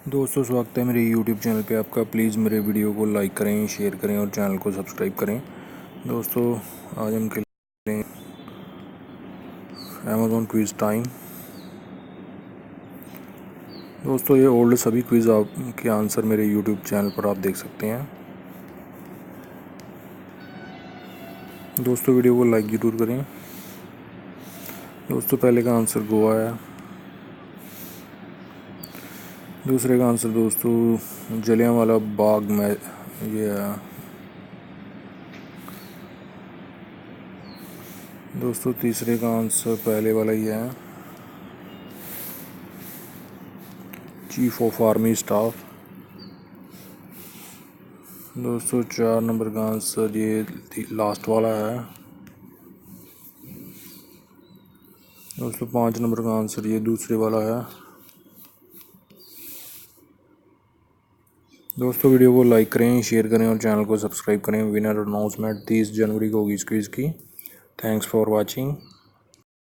दोस्तों स्वागत है मेरे YouTube चैनल पे आपका। प्लीज़ मेरे वीडियो को लाइक करें, शेयर करें और चैनल को सब्सक्राइब करें। दोस्तों आज हम खेलें अमेज़ॉन क्विज़ टाइम। दोस्तों ये ओल्ड सभी क्विज़ आपके आंसर मेरे YouTube चैनल पर आप देख सकते हैं। दोस्तों वीडियो को लाइक ज़रूर करें। दोस्तों पहले का आंसर गोवा है। दूसरे का आंसर दोस्तों जलियांवाला बाग में ये है। दोस्तों तीसरे का आंसर पहले वाला ही है, चीफ ऑफ आर्मी स्टाफ। दोस्तों 4 नंबर का आंसर ये लास्ट वाला है। दोस्तों 5 नंबर का आंसर ये दूसरे वाला है। दोस्तों वीडियो को लाइक करें, शेयर करें और चैनल को सब्सक्राइब करें। विनर अनाउंसमेंट 30 जनवरी को होगी इस क्विज़ की। Thanks for watching.